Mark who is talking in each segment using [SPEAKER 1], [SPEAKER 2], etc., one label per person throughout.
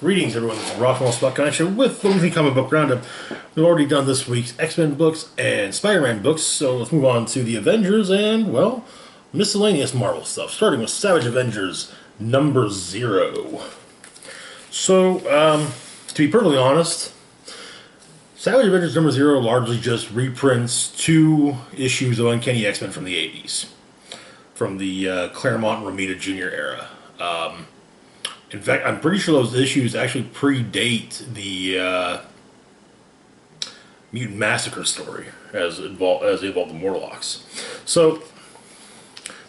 [SPEAKER 1] Greetings, everyone. This is Ross from Spot Connection with the weekly comic book roundup. We've already done this week's X-Men books and Spider-Man books, so let's move on to the Avengers and, well, miscellaneous Marvel stuff, starting with Savage Avengers number 0. So, to be perfectly honest, Savage Avengers number 0 largely just reprints 2 issues of Uncanny X-Men from the 80s, from the Claremont Romita Jr. era. In fact, I'm pretty sure those issues actually predate the Mutant Massacre story as they involved the Morlocks. So,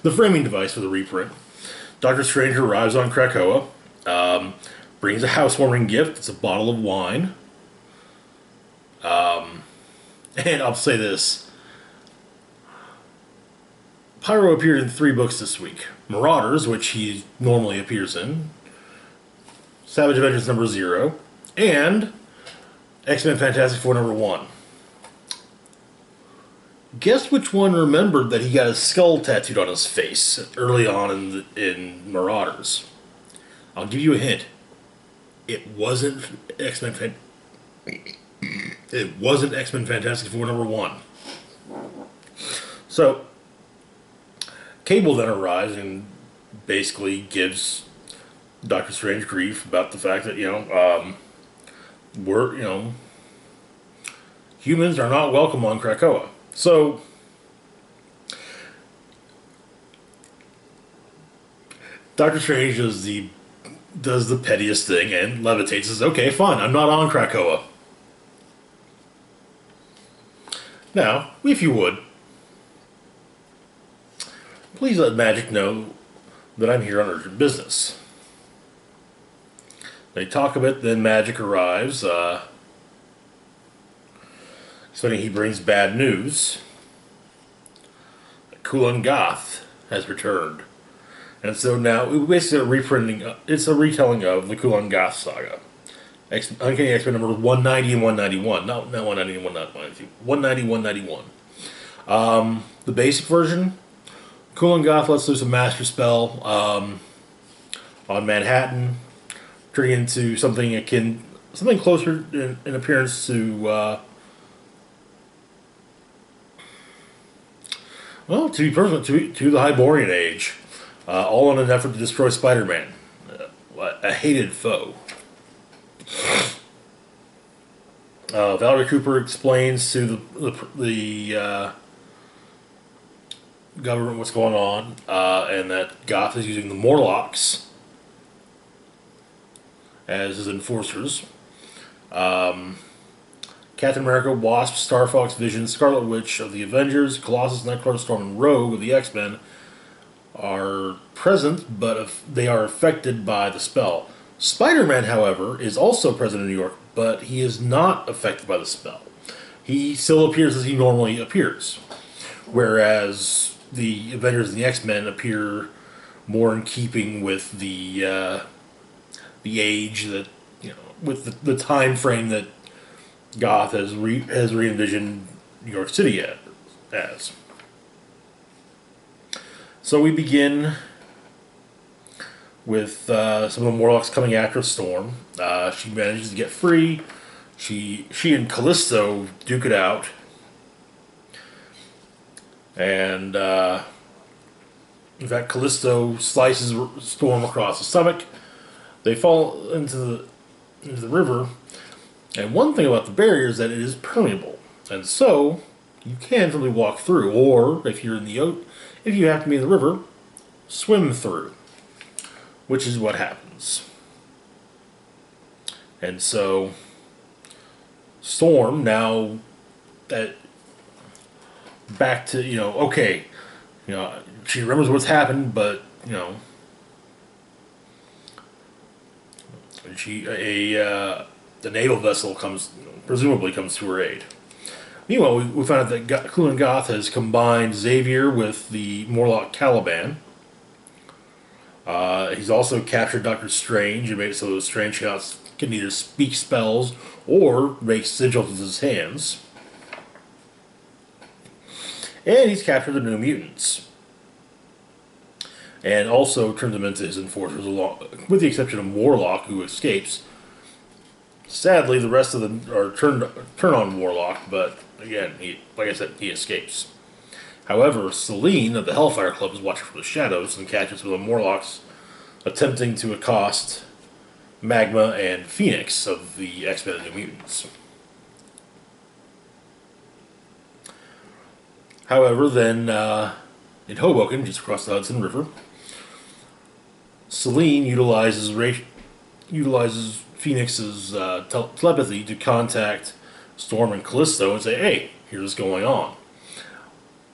[SPEAKER 1] the framing device for the reprint: Doctor Strange arrives on Krakoa, brings a housewarming gift. It's a bottle of wine. And I'll say this: Pyro appeared in 3 books this week: Marauders, which he normally appears in, Savage Avengers number 0, and X-Men Fantastic Four number 1. Guess which one remembered that he got his skull tattooed on his face early on in Marauders? I'll give you a hint. It wasn't X-Men Fantastic Four number 1. So, Cable then arrives and basically gives Doctor Strange grief about the fact that, humans are not welcome on Krakoa. So, Doctor Strange does the pettiest thing and levitates and says, okay, fine, I'm not on Krakoa. Now, if you would, please let Magic know that I'm here on urgent business. They talk a bit, then Magic arrives. Explaining he brings bad news. Conan Goth has returned. And so now, we basically are reprinting, it's a retelling of the Conan Goth saga. Uncanny X-Men numbers 190 and 191. Not 190 and 192. 190, 191. The basic version: Conan Goth lets loose a master spell on Manhattan, turning into something closer in appearance to, to be personal, to the Hyborian Age, all in an effort to destroy Spider-Man, a hated foe. Valerie Cooper explains to the government what's going on, and that Goth is using the Morlocks as his enforcers. Captain America, Wasp, Star Fox, Vision, Scarlet Witch of the Avengers, Colossus, Nightcrawler, Storm, and Rogue of the X-Men are present, but they are affected by the spell. Spider-Man, however, is also present in New York, but he is not affected by the spell. He still appears as he normally appears, whereas the Avengers and the X-Men appear more in keeping with the age that, with the time frame that Goth has re-envisioned New York City as. So we begin with some of the Morlocks coming after Storm. She manages to get free. She and Callisto duke it out. And, in fact, Callisto slices Storm across the stomach. They fall into the river. And one thing about the barrier is that it is permeable. And so, you can really walk through. Or, if you have to be in the river, swim through. Which is what happens. And so, Storm, now that back to, she remembers what's happened, but, the naval vessel presumably comes to her aid. Meanwhile, we found out that Conan Goth has combined Xavier with the Morlock Caliban. He's also captured Doctor Strange and made it so that Strange can either speak spells or make sigils with his hands. And he's captured the New Mutants. And also turned them into his enforcers, with the exception of Warlock, who escapes, Sadly, the rest of them are turn on Warlock, but again, like I said, he escapes. However, Selene of the Hellfire Club is watching from the shadows and catches one of the Morlocks attempting to accost Magma and Phoenix of the X-Men and New Mutants. However, then in Hoboken, just across the Hudson River, Selene utilizes Phoenix's telepathy to contact Storm and Callisto and say, "Hey, here's what's going on.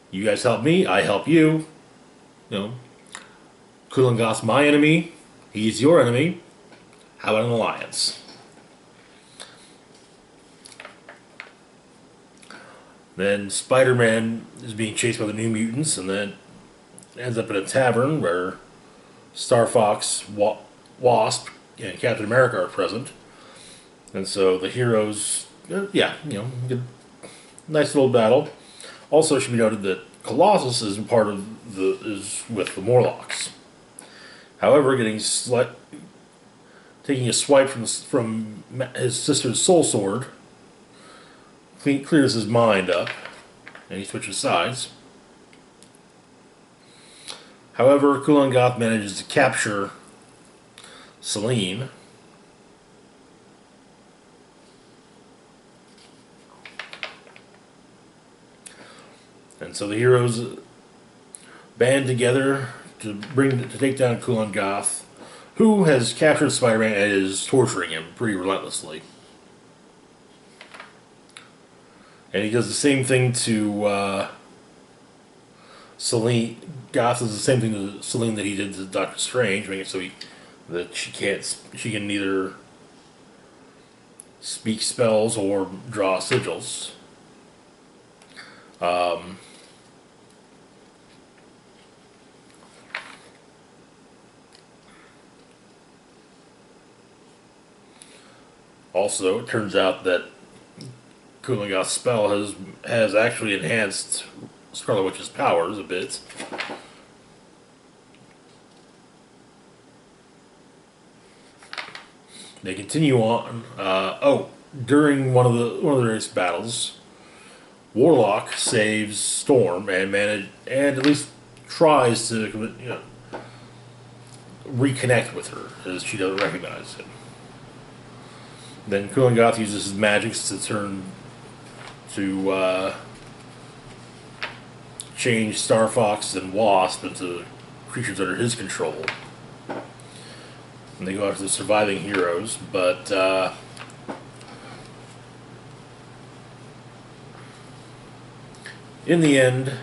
[SPEAKER 1] You guys help me, I help you. You know, Kulangoth's my enemy. He's your enemy. How about an alliance?" Then Spider-Man is being chased by the New Mutants, and then ends up in a tavern where Star Fox, Wasp, and Captain America are present. And so the heroes, get a nice little battle. Also, it should be noted that Colossus is is with the Morlocks. However, taking a swipe from his sister's soul sword clears his mind up, and he switches sides. However, Kulangoth manages to capture Selene. And so the heroes band together to take down Kulangoth, who has captured Spider-Man and is torturing him pretty relentlessly. And he does the same thing to Selene. Goth does the same thing to Selene that he did to Doctor Strange, making it so that she can neither speak spells or draw sigils. Also, it turns out that Kulangoth's spell has actually enhanced Scarlet Witch's powers a bit. They continue on. During one of the various battles, Warlock saves Storm and at least tries to reconnect with her, as she doesn't recognize him. Then Kulangoth uses his magics to change Star Fox and Wasp into creatures under his control. And they go after the surviving heroes, but in the end,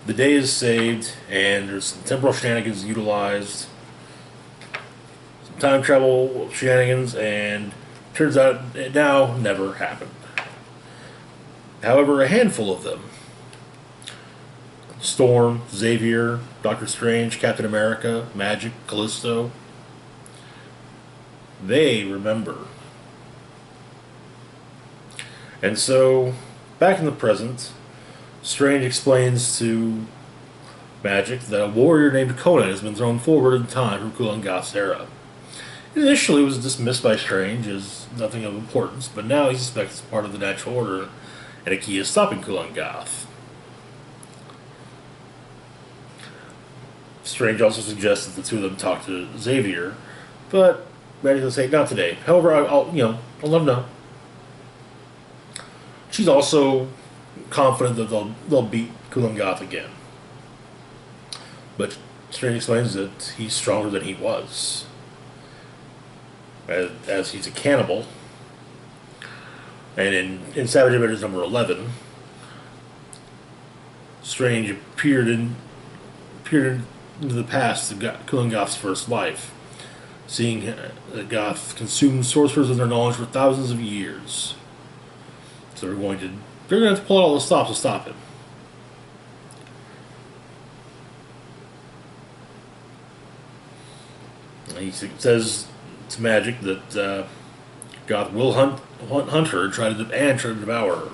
[SPEAKER 1] the day is saved, and there's some temporal shenanigans utilized, some time travel shenanigans, and turns out it now never happened. However, a handful of them, Storm, Xavier, Doctor Strange, Captain America, Magic, Callisto, they remember. And so, back in the present, Strange explains to Magic that a warrior named Conan has been thrown forward in time from Kulangoth's era. Initially, it was dismissed by Strange as nothing of importance, but now he suspects it's part of the natural order and a key is stopping Kulangoth. Strange also suggests that the two of them talk to Xavier, but Magic will say, not today. However, I'll let him know. She's also confident that they'll beat Kulangoth again. But Strange explains that he's stronger than he was, as he's a cannibal. And in Savage Avengers number 11, Strange appeared into the past of Kulangoth's first life, seeing that Goth consumed sorcerers and their knowledge for thousands of years. So they're going to have to pull out all the stops to stop him. And he says to Magic that Goth will hunt her and try to devour her.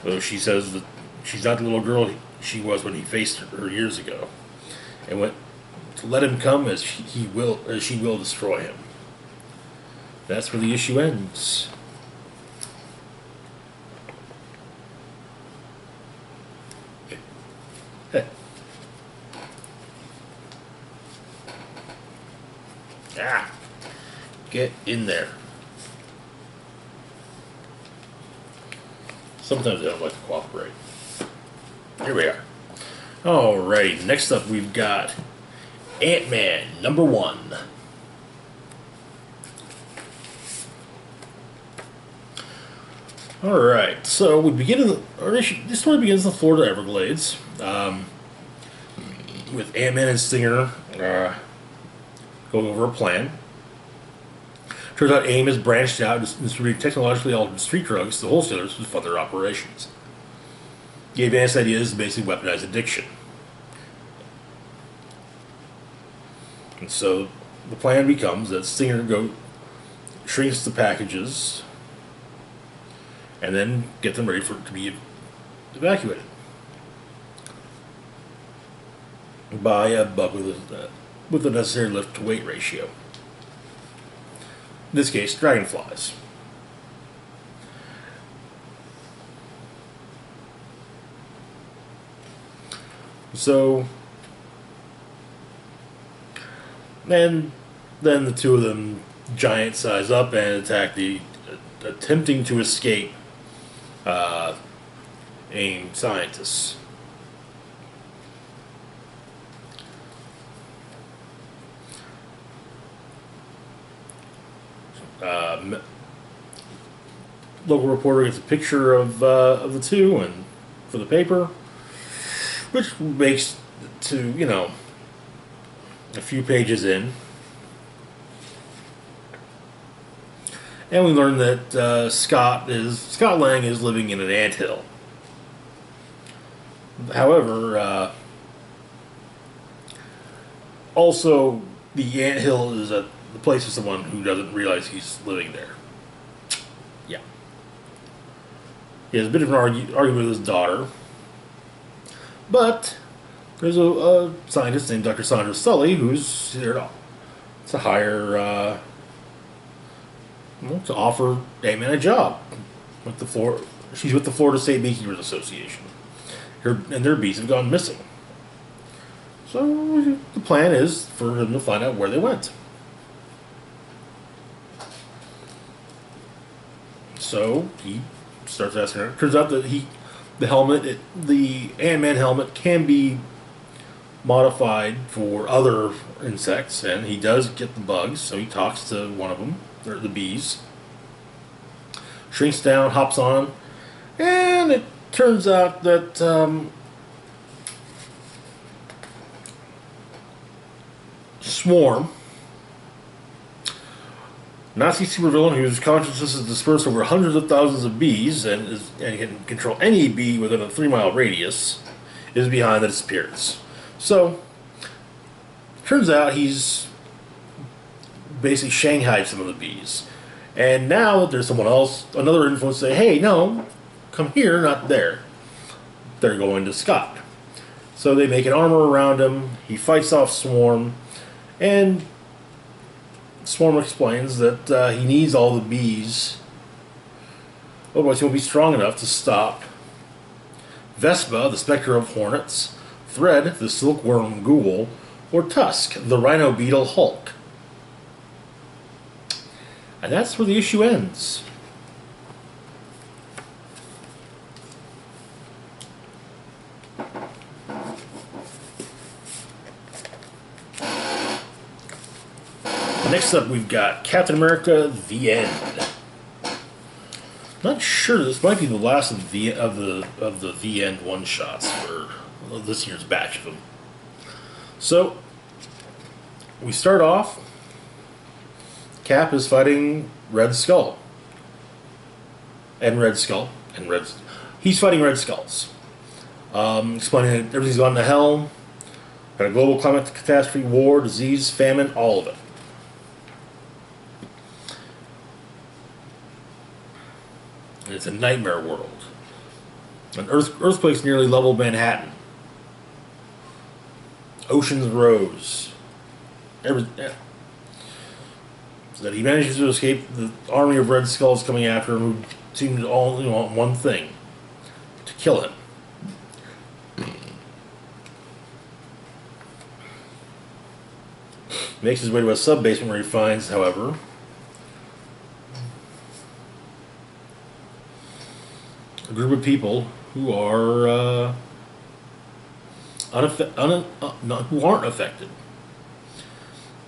[SPEAKER 1] Though she says that she's not the little girl she was when he faced her years ago, and to let him come as she will destroy him. That's where the issue ends. Ah, get in there. Sometimes they don't like to cooperate. Here we are. Alright, next up we've got Ant-Man #1. Alright, so we begin in this story begins in the Florida Everglades, with Ant-Man and Stinger going over a plan. Turns out AIM has branched out and distributing technologically altered street drugs to wholesalers to fund their operations. The advanced idea is to basically weaponize addiction. And so the plan becomes that Stinger shrinks the packages and then get them ready to be evacuated by a bug with the necessary lift to weight ratio. In this case, dragonflies. So, and then the two of them giant size up and attack the attempting to escape AIM scientists. Local reporter gets a picture of the two and for the paper, which makes to a few pages in, and we learn that Scott Lang is living in an anthill. However, also the anthill is the place of someone who doesn't realize he's living there. Yeah. He has a bit of an argument with his daughter. But there's a scientist named Dr. Sandra Sully who's here to hire, to offer Ant-Man a job. She's with the Florida State Beekeepers Association. And their bees have gone missing. So the plan is for him to find out where they went. So he starts asking her. Turns out that the Ant-Man helmet can be modified for other insects, and he does get the bugs, so he talks to one of them, or the bees, shrinks down, hops on, and it turns out that Swarm, Nazi supervillain whose consciousness is dispersed over hundreds of thousands of bees and can control any bee within a 3-mile radius, is behind the disappearance. So, turns out he's basically shanghaied some of the bees. And now that there's someone else, another influence say, hey, no, come here, not there. They're going to Scott. So they make an armor around him, he fights off Swarm, and Swarm explains that he needs all the bees, otherwise he won't be strong enough to stop Vespa, the Spectre of Hornets, Thread, the Silkworm Ghoul, or Tusk, the Rhino Beetle Hulk. And that's where the issue ends. Next up, we've got Captain America: The End. Not sure. This might be the last of the The End one shots for this year's batch of them. So we start off. Cap is fighting Red Skull. He's fighting Red Skulls. Explaining that everything's gone to hell. Got a global climate catastrophe, war, disease, famine, all of it. And it's a nightmare world. An earthquakes nearly leveled Manhattan. Oceans rose. So that he manages to escape the army of Red Skulls coming after him, who seemed to all want one thing: to kill him. He makes his way to a sub-basement where he finds, however, a group of people who are who aren't affected.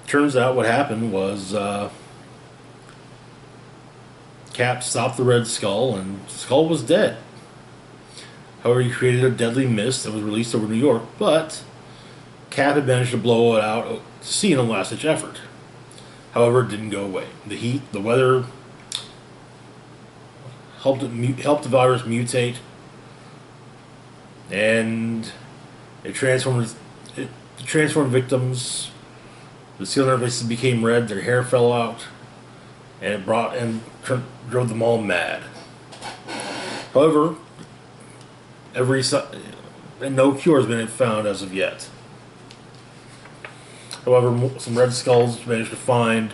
[SPEAKER 1] Turns out what happened was Cap stopped the Red Skull, and Skull was dead. However, he created a deadly mist that was released over New York, but Cap had managed to blow it out to sea in a last-ditch effort. However, it didn't go away. The heat, the weather, helped the virus mutate, and it transformed victims. The seal nerve bases became red, their hair fell out, and it drove them all mad. However, no cure has been found as of yet. However, some Red Skulls managed to find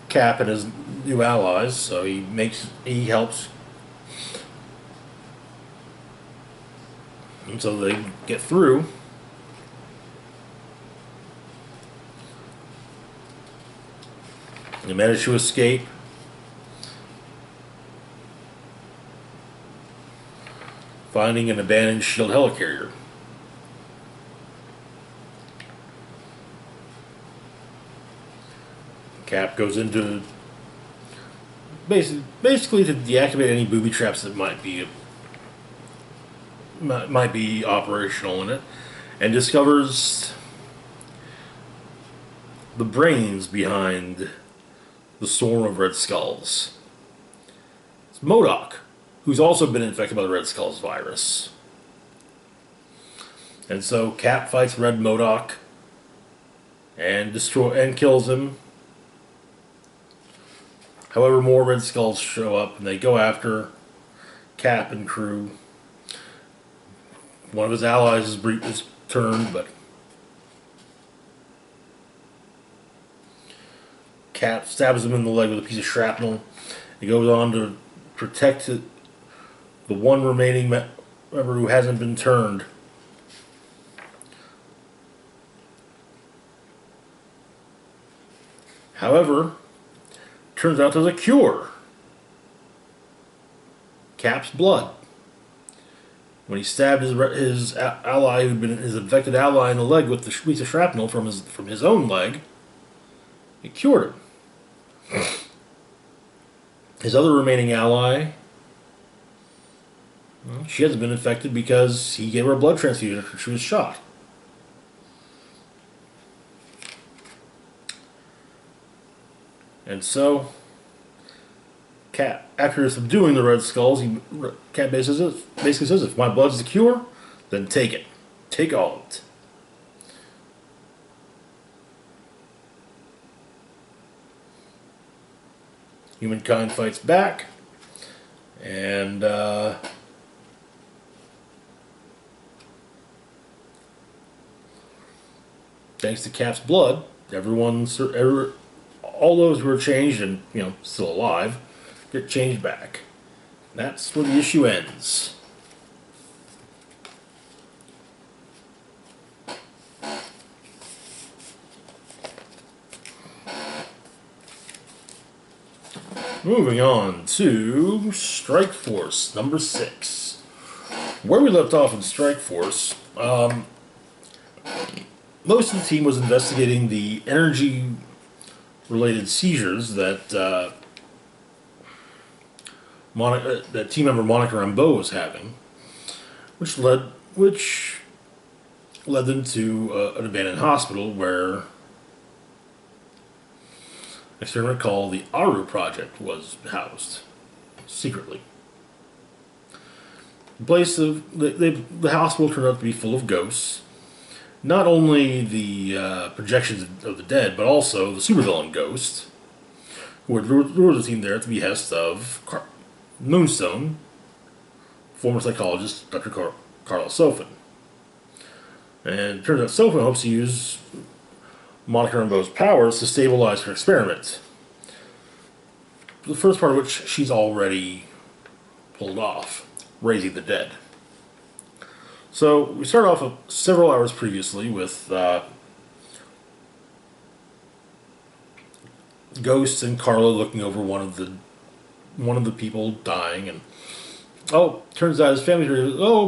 [SPEAKER 1] Cap and his new allies, so he helps, and so they get through. They manage to escape. Finding an abandoned shield helicarrier. Cap goes into basically to deactivate any booby traps that might be operational in it, and discovers the brains behind the swarm of Red Skulls. It's MODOK, who's also been infected by the Red Skulls virus. And so Cap fights Red MODOK and kills him. However, more Red Skulls show up and they go after Cap and crew. One of his allies is turned, but Cap stabs him in the leg with a piece of shrapnel. He goes on to protect the one remaining member who hasn't been turned. However, turns out there's a cure. Cap's blood. When he stabbed his ally, who'd been his infected ally, in the leg with the piece of shrapnel from his own leg, it cured him. His other remaining ally, well, she hasn't been infected because he gave her a blood transfusion after she was shot. And so, Cap, after subduing the Red Skulls, Cap basically says, if my blood's the cure, then take it. Take all of it. Humankind fights back, and thanks to Cap's blood, all those who are changed and still alive get changed back. That's where the issue ends. Moving on to Strikeforce number 6. Where we left off in Strikeforce, most of the team was investigating the energy-related seizures that that team member Monica Rambeau was having, which led them to an abandoned hospital where an experiment called the Aru Project was housed secretly. The hospital turned out to be full of ghosts. Not only the projections of the dead, but also the supervillain ghost, who had lured the team there at the behest of Moonstone, former psychologist Dr. Carl Sofin. And it turns out Sofin hopes to use Monica Rambeau's powers to stabilize her experiment. the first part of which she's already pulled off, raising the dead. So we start off several hours previously with Ghost and Carla looking over one of the people dying, and turns out his family.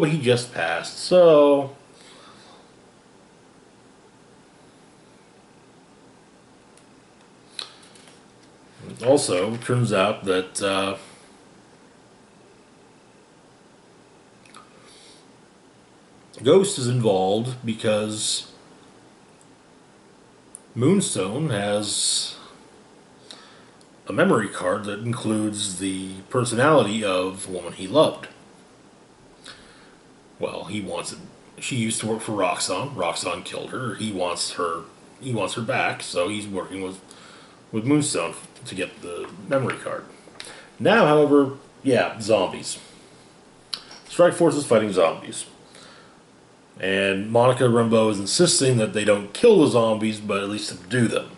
[SPEAKER 1] But he just passed. So also turns out that Ghost is involved because Moonstone has a memory card that includes the personality of the woman he loved. Well, he wants it. She used to work for Roxxon. Roxxon killed her. He wants her. He wants her back. So he's working with Moonstone to get the memory card. Now, however, zombies. Strikeforce is fighting zombies. And Monica Rambeau is insisting that they don't kill the zombies, but at least subdue them.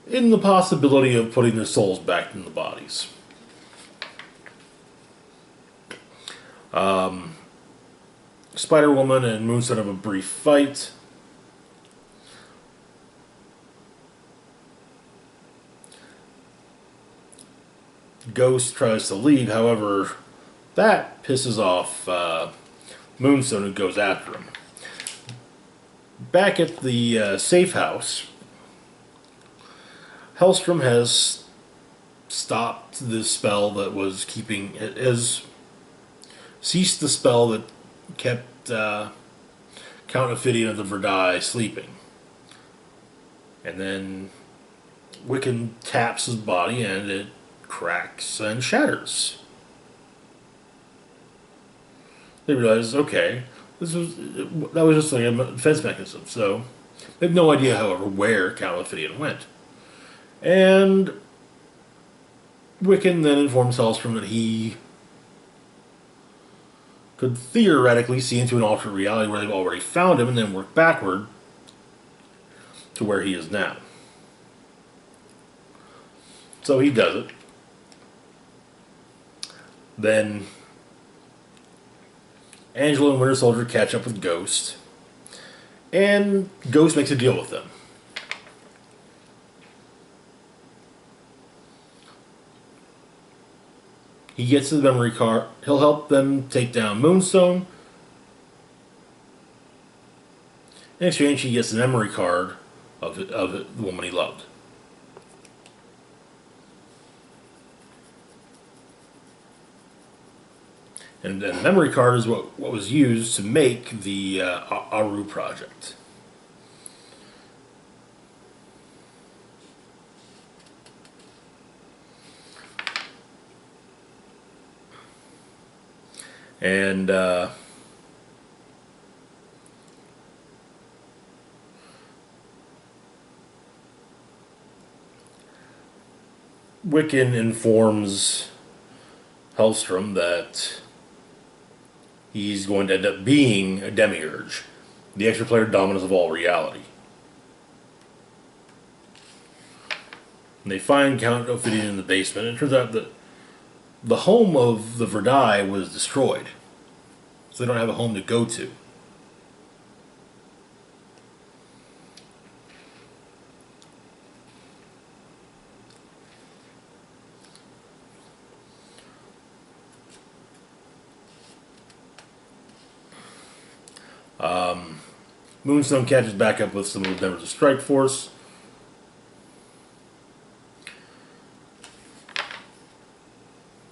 [SPEAKER 1] In the possibility of putting their souls back in the bodies. Spider-Woman and Moonstone have a brief fight. Ghost tries to leave, however, that pisses off Moonstone, who goes after him. Back at the safe house, Hellstrom has stopped the spell that was has ceased the spell that kept Count Ophidian of the Verdae sleeping. And then Wiccan taps his body and it cracks and shatters. They realize, okay, that was just like a defense mechanism. So they have no idea, however, where Count Ophidian went. And Wiccan then informs Hellstrom that he could theoretically see into an alternate reality where they've already found him and then work backward to where he is now. So he does it. Then Angela and Winter Soldier catch up with Ghost, and Ghost makes a deal with them. He gets the memory card. He'll help them take down Moonstone. In exchange, he gets the memory card of the woman he loved. And the memory card is what was used to make the Aru project. And Wiccan informs Hellstrom that he's going to end up being a demiurge, the extra player dominance of all reality. And they find Count Ophidian in the basement, and it turns out that the home of the Verdae was destroyed, so they don't have a home to go to. Moonstone catches back up with some of the members of Strikeforce.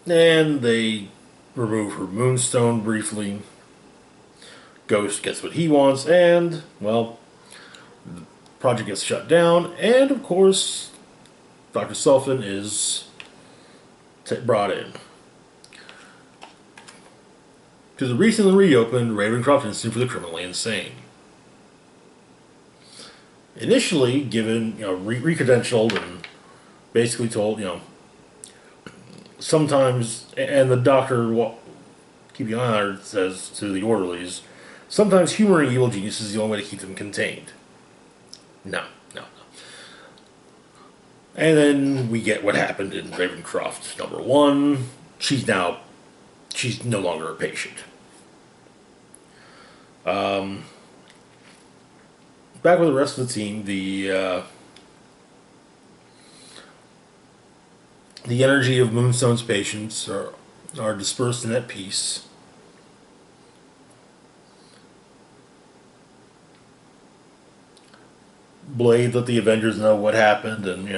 [SPEAKER 1] And they remove her Moonstone briefly. Ghost gets what he wants, and, well, the project gets shut down, and, of course, Dr. Sulfin is brought in. To the recently reopened Ravencroft Institute for the Criminally Insane. Initially given, re-credentialed and basically told, sometimes, and the doctor, keeping an eye on her, says to the orderlies, sometimes humoring evil geniuses is the only way to keep them contained. No. And then we get what happened in Ravencroft #1. She's no longer a patient. Back with the rest of the team, the energy of Moonstone's patients are dispersed in at peace. Blade let the Avengers know what happened, and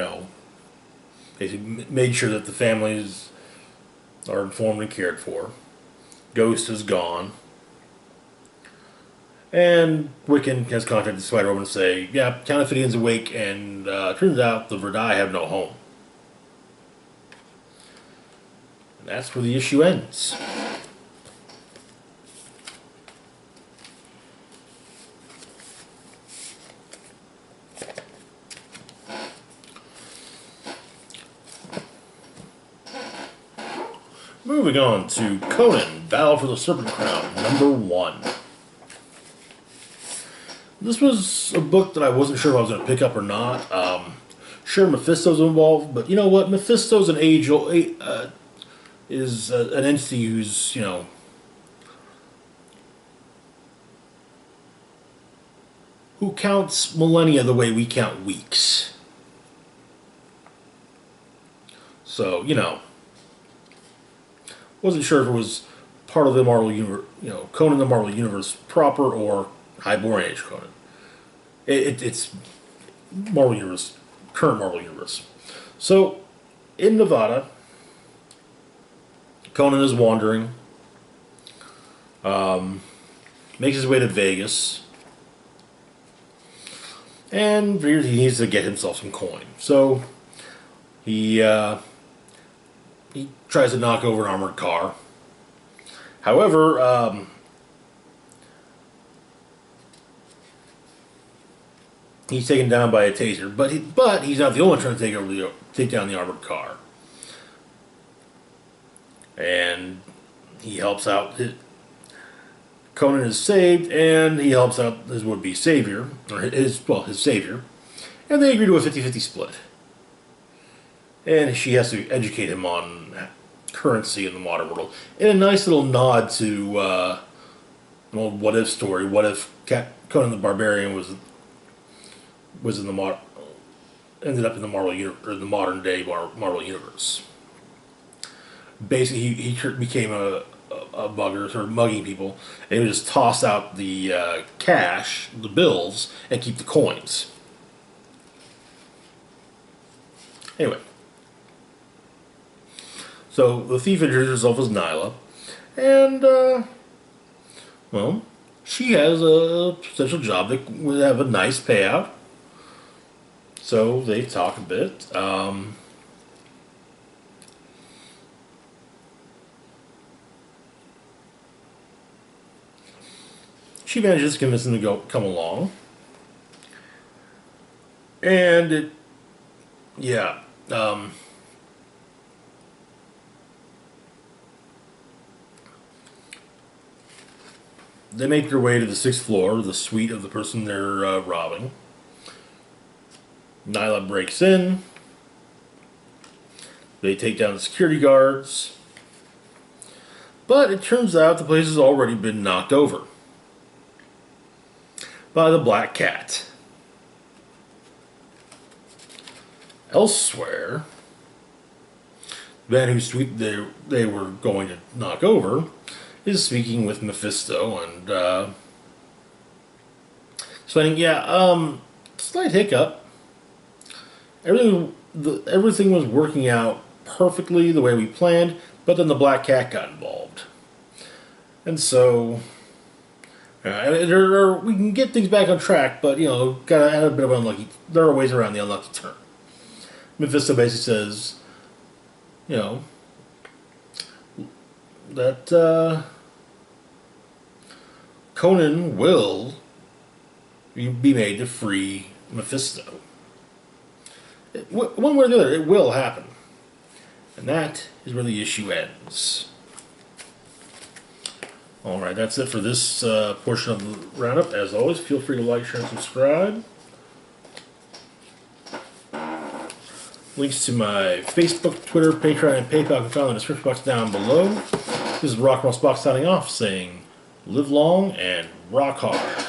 [SPEAKER 1] basically made sure that the families are informed and cared for. Ghost is gone. And Wiccan has contacted Spider-Woman to say, yeah, Count Ophidian's awake, and turns out the Verdai have no home. And that's where the issue ends. Moving on to Conan, Battle for the Serpent Crown, #1. This was a book that I wasn't sure if I was going to pick up or not. Sure, Mephisto's involved, but you know what? Mephisto's an is an entity who's, who counts millennia the way we count weeks. So, wasn't sure if it was part of the Marvel universe, Conan the Marvel Universe proper, or Highborn Age Conan. It's Marvel Universe, current Marvel Universe. So, in Nevada, Conan is wandering, makes his way to Vegas, and figures he needs to get himself some coin. So, he tries to knock over an armored car. However, he's taken down by a taser, but he's not the only one trying to take down the armored car. And he helps out. Conan is saved, and he helps out his would-be savior, or his savior, and they agree to a 50-50 split. And she has to educate him on currency in the modern world, in a nice little nod to an old what-if story. What if Conan the Barbarian was in the ended up in the Marvel or the modern day Marvel Universe? Basically, he became a bugger, sort of mugging people, and he would just toss out the cash, the bills, and keep the coins. Anyway, so the thief introduces herself as Nyla, and well, she has a potential job that would have a nice payout. So they talk a bit. She manages to convince him to come along. And they make their way to the 6th floor, the suite of the person they're robbing. Nyla breaks in. They take down the security guards. But it turns out the place has already been knocked over by the Black Cat. Elsewhere, the man whose suite they were going to knock over is speaking with Mephisto and explaining, slight hiccup. Everything was working out perfectly the way we planned, but then the Black Cat got involved. And so, we can get things back on track, but, gotta add a bit of unlucky. There are ways around the unlucky turn. Mephisto basically says, that Conan will be made to free Mephisto. One way or the other, it will happen. And that is where the issue ends. Alright, that's it for this portion of the roundup. As always, feel free to like, share, and subscribe. Links to my Facebook, Twitter, Patreon, and PayPal can be found in the description box down below. This is Rock Ross Box signing off, saying, live long and rock hard.